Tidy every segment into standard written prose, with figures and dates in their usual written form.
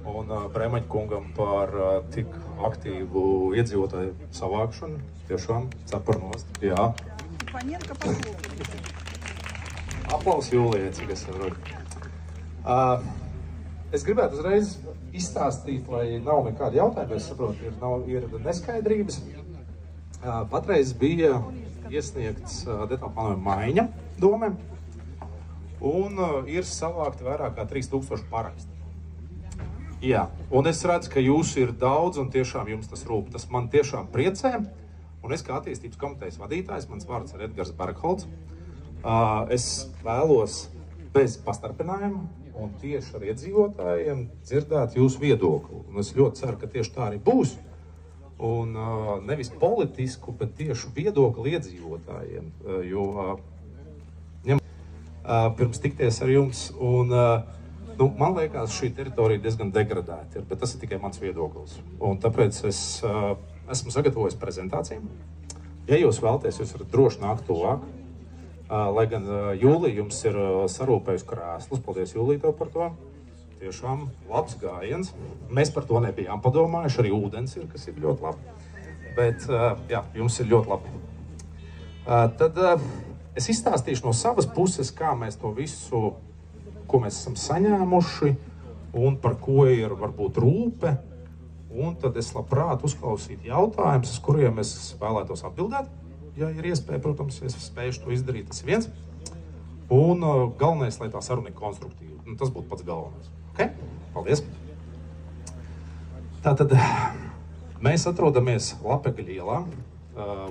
un Bremaņa kungam par tik aktīvu iedzīvotāju savākšanu. Tiešām cepurnost, jā. Aplaus Jūlijai, cik es saprotu. Es gribētu uzreiz izstāstīt, lai nav nekādi jautājumi, es saprotu, ir neskaidrības. Patreiz bija iesniegts detāla plānojuma maiņa domē, un ir savākti vairāk kā 3000 paraksti. Jā, un es redzu, ka jūsu ir daudz, un tiešām jums tas rūp. Tas man tiešām priecē, un es kā attīstības komitejas vadītājs, mans vārds ir Edgars Bergholts, es vēlos bez pastarpinājuma un tieši ar iedzīvotājiem dzirdēt jūsu viedokli. Un es ļoti ceru, ka tieši tā arī būs. Un nevis politisku, bet tieši viedokli iedzīvotājiem. Jo pirms tikties ar jums, un man liekas, šī teritorija diezgan degradēta ir, bet tas ir tikai mans viedoklis. Un tāpēc es esmu sagatavojis prezentāciju. Ja jūs vēlaties, jūs varat droši nākt tuvāk. Lai gan Jūlija jums ir sarūpējusi krēslus, paldies Jūlija tev par to. Tiešām labs gājiens. Mēs par to nebijām padomājuši, arī ūdens ir, kas ir ļoti labi. Bet, jā, jums ir ļoti labi. Tad es izstāstīšu no savas puses, kā mēs to visu, ko mēs esam saņēmuši un par ko ir varbūt rūpe. Un tad es labprāt uzklausītu jautājumus, uz kuriem es vēlētos atbildēt. Ja ir iespēja, protams, es spējuši to izdarīt, tas ir viens. Un galvenais, lai tā saruna ir konstruktīva. Nu, tas būtu pats galvenais. Ok? Paldies! Tātad mēs atrodamies Lapekļa ielā,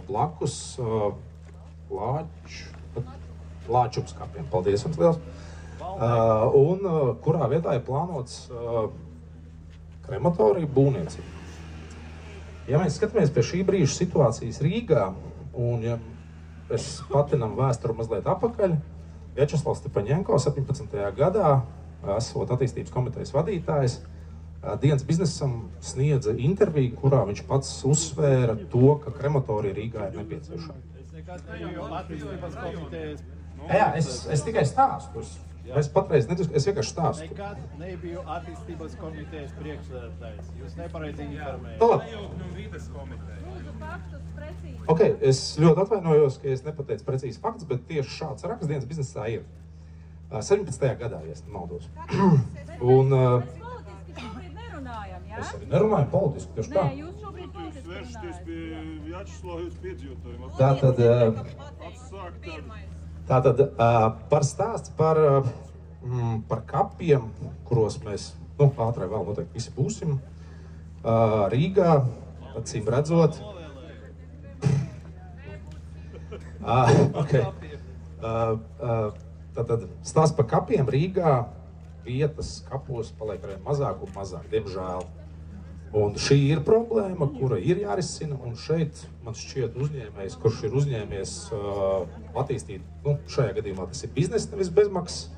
blakus Lāčupskapiem. Paldies jums liels! Un kurā vietā ir plānots krematorija būvniecība. Ja mēs skatāmies pie šī brīža situācijas Rīgā, un ja es patinam vēsturu mazliet apakaļ, Vjačeslavs Stepaņenko 17. gadā, esot attīstības komitejas vadītājs, Dienas biznesam sniedza interviju, kurā viņš pats uzsvēra to, ka krematorija Rīgā ir nepieciešama. Jā, es tikai stāstu. Es patreiz nediskutu, es vienkārši stāstu. Nekad nebiju attīstības komitejas priekšsēdētājs. Jūs nepareizi informējat. Sajūtņu un vides komiteja. Ok, es ļoti atvainojos, ka es nepateicu precīzi faktus, bet tieši šāds raksts Dienas biznesā ir. 17. gadā, ja es nemaldos. Un es arī nerunāju politiski, tieši tā. Nē, jūs šobrīd politiski runājat. Jūs vēršaties pie Vjačeslava jūs piedzīvotājiem. Tātad par stāsts par kapiem, kuros mēs, ātrai vēl noteikti visi būsim, Rīgā, acīm redzot. Tātad stāsts par kapiem Rīgā, vietas kapos paliek arī mazāk un mazāk, diemžēl. Un šī ir problēma, kura ir jārisina, un šeit man šķiet uzņēmējs, kurš ir uzņēmies attīstīt, šajā gadījumā tas ir biznes, nevis bezmaksas,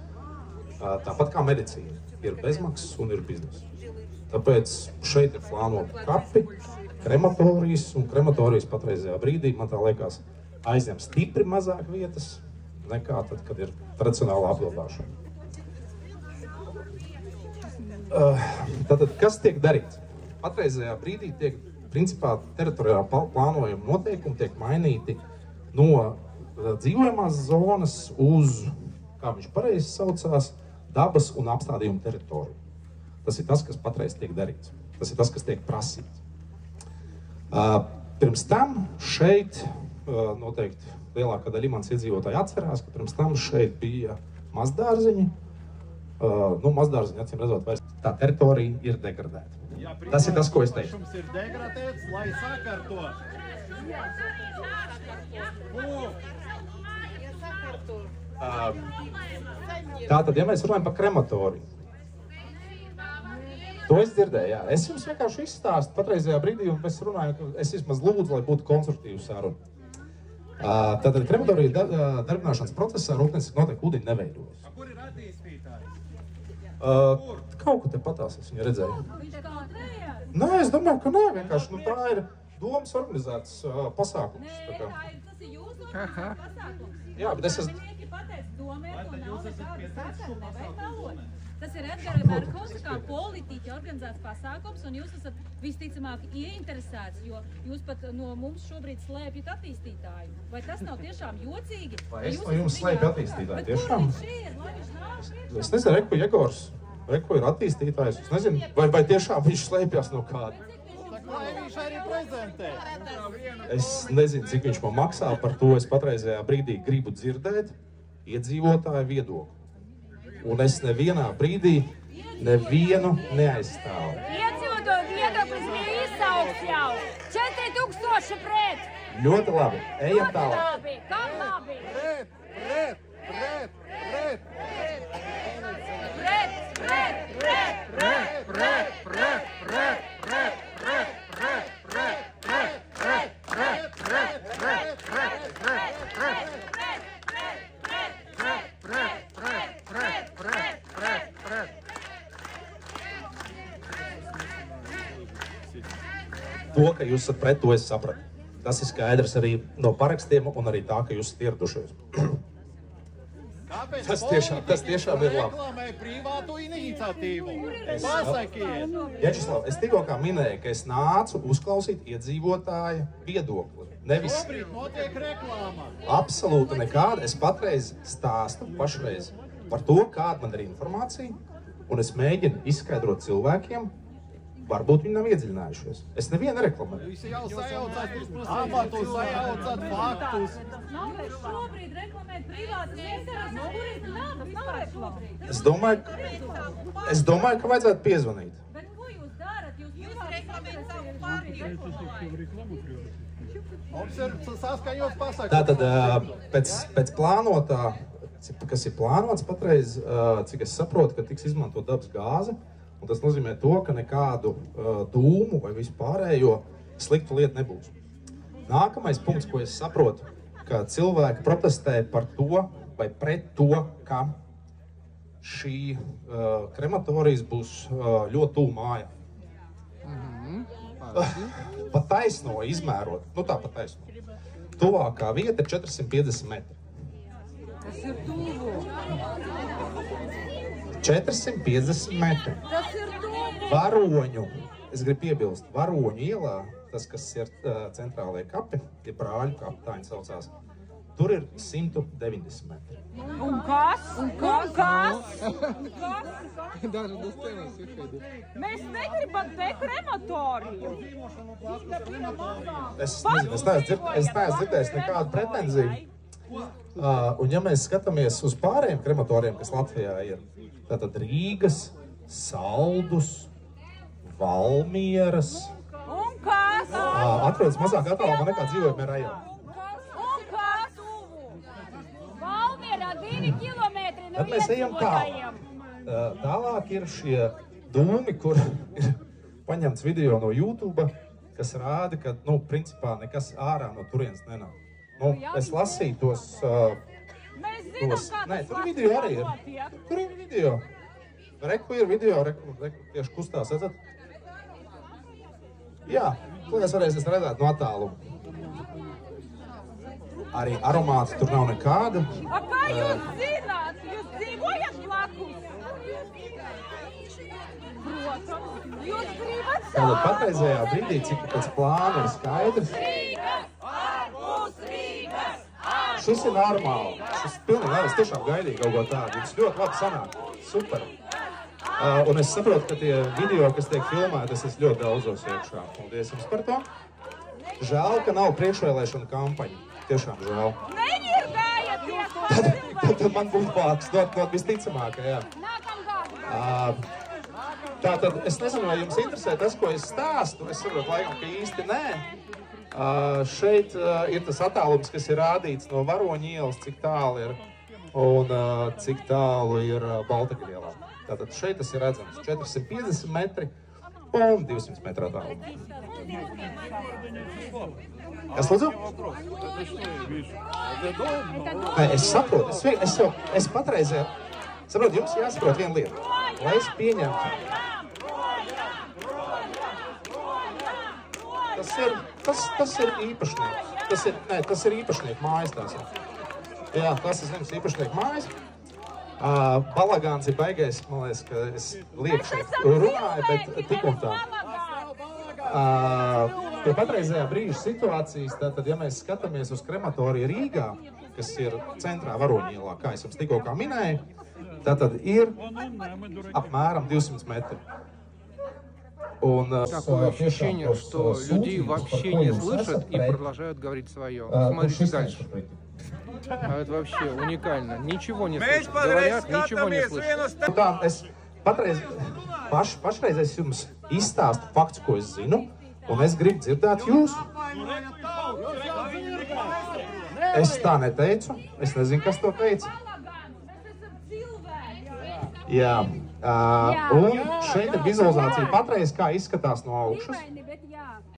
tāpat kā medicīna, ir bezmaksas un ir biznes. Tāpēc šeit ir plānoti kapi, krematorijas, un krematorijas patreizajā brīdī, man tā liekas, aizņem stipri mazāk vietas, nekā tad, kad ir tradicionāla apglabāšana. Tātad, kas tiek darīts? Patreizajā brīdī tiek, principā, teritoriālā plānojuma noteikumi tiek mainīti no dzīvojamās zonas uz, kā viņš pareizi saucās, dabas un apstādījuma teritoriju. Tas ir tas, kas patreiz tiek darīts. Tas ir tas, kas tiek prasīts. Pirms tam šeit, noteikti lielākā daļa mans iedzīvotāji atcerās, ka pirms tam šeit bija mazdārziņi. Mazdārziņi, acīm redzot, vairs tā teritorija ir degradēta. Tas ir tas, ko es teicu. Jums ir degradēts, lai sakārto. Tātad, ja mēs runājam par krematoriju, to es dzirdēju, jā. Es jums vienkārši izstāstu patreizajā brīdī, un mēs runājam, es vismaz lūdzu, lai būtu konstruktīvu sarunu. Tātad krematorija darbināšanas procesā rūpniecība noteikti ūdeņi neveidojas. Kur ir attīstītājs? Kaut ko te patās, es viņu redzēju. Nē, es domāju, ka nē, vienkārši, tā ir domas organizēts pasākums. Nē, tas ir jūsu pasākums. Jā, bet es esmu... Domnieki pateic, domēt un nav nekāda sakara, nevajag melot. Tas ir Edgara Berkausa kā politiķa organizēts pasākums, un jūs esat visticamāk ieinteresēts, jo jūs pat no mums šobrīd slēpjat attīstītāju. Vai tas nav tiešām jocīgi? Vai es no jums slēpju attīstītāju? Tiešām? Es nezinu, Reku Jegors. Reku ir attīstītājs. Es nezinu, vai tiešām viņš slēpjas no kāda. Lai viņš arī prezentē. Es nezinu, cik viņš man maksā par to. Es patreizējā brīdī gribu dzirdēt iedzīvotāju viedokli. Un es nevienā brīdī nevienu neaizstāvu. Iedzīvotāju viedoklis bija izsaukts jau. 4000 pret. Ļoti labi. Ejam tālāk. Kam labi? To, ka jūs esat pret, to es sapratu. Tas ir skaidrs arī no parakstiem un arī tā, ka jūs esat ieradušies. Tas tiešām ir labi. Reklamē privātu iniciatīvu. Pasakiet! Jačislav, es tikko kā minēju, ka es nācu uzklausīt iedzīvotāja viedokli. Nevis Šobrīd notiek reklāma. absolūti nekāda. Es patreiz stāstu pašreiz par to, kāda man ir informācija, un es mēģinu izskaidrot cilvēkiem, varbūt viņi nav iedziļinājušies. Es nevienu reklamēju. Jūs jau sajaucat amatus, sajaucat faktus. Šobrīd reklamēt privātas intereses, kuras nav šobrīd. Es domāju, ka vajadzētu piezvanīt. Bet ko jūs darat? Jūs reklamējat savu partiju. Saskaņot pasakot. Tātad pēc plānotā, kas ir plānots patreiz, cik es saprotu, ka tiks izmantot dabas gāze, un tas nozīmē to, ka nekādu dūmu vai vispārējo sliktu lietu nebūs. Nākamais punkts, ko es saprotu, ka cilvēki protestē par to vai pret to, ka šī krematorijas būs ļoti tuvu mājā. Pa taisno izmērot, nu tā pa taisno. Tuvākā vieta ir 450 metri. Tas ir tuvu. 450 metri. Tas ir tuvu. Varoņu, es gribu piebilst, Varoņu ielā, tas, kas ir centrālajie kapi, tie brāļu kapi, tā viņi saucās, tur ir 190 metri. Un kas? Mēs negribam te krematoriju. Es neesmu dzirdējis nekādu pretenziju. Un ja mēs skatāmies uz pārējiem krematoriem, kas Latvijā ir, tātad Rīgas, Saldus, Valmieras, Un kas? atrodas mazāk attālumā nekā dzīvojamie rajoni. Un kas? Valmierā 2 kilometri no Tad mēs ejam iedzīvotājiem. Tālāk ir šie dūmi, kur ir paņemts video no YouTube, kas rāda, ka, principā nekas ārā no turienes nenāk. Es lasīju tos... Mēs zinām, kā Nē, tas tur video arī ir. notiek. Tur ir video. Reku ir video, reku tieši kustās, redzat? Jā, to es varēsiet redzēt no attāluma. Arī aromāts tur nav nekāda. Kā jūs zināt? Jūs dzīvojat blakus? Protams. Jūs gribat Tātad patreizējā brīdī, cik pēc plāna ir skaidrs, šis ir normāli. Šis pilnīgi nav, es tiešām gaidīju kaut ko tādu. Jums ļoti labi sanāk. Super. Un es saprotu, ka tie video, kas tiek filmēti, es esmu ļoti daudzos iekšā. Paldies jums par to. Žēl, ka nav priekšvēlēšana kampaņa. Tiešām žēl. neņirgājieties par Tad cilvēkiem. man būtu vārds dot visticamāk, jā. Nākam gadu. Tātad es nezinu, vai jums interesē tas, ko es stāstu. Es saprotu, laikam, ka īsti nē. Šeit ir tas attālums, kas ir rādīts no Varoņu ielas, cik tālu ir un cik tālu ir Baltakļielā. Tātad šeit tas ir redzams 450 metri un 200 metru attālumā. Kas lūdzu? Nē, es saprotu, es patreizē, saprotu, jums jāsaprot viena lieta. Lai es pieņemtu. Tas ir īpašnieks. Tas ir īpašnieku mājas tās ir. Jā, tas ir zemes īpašnieku mājas. Balagāns ir baigais, man liekas, ka es liekšu runāju, bet tik un tā. Pie patreizējā brīža situācijas, tātad, ja mēs skatāmies uz krematoriju Rīgā, kas ir centrā Varoņielā, kā es jums tikko kā minēju, tātad ir apmēram 200 metri. Такое ощущение, что людей вообще не слышат и продолжают говорить свое. Смотрите дальше. Это вообще уникально. Ничего не слышат. Говорят, ничего не слышат. Tā, es pašreiz es jums izstāstu faktus, ko es zinu, un es gribu dzirdēt jūs. Es tā neteicu, es nezinu, kas to teica. Jā. Un šeit ir vizualizācija patreiz, kā izskatās no augšas.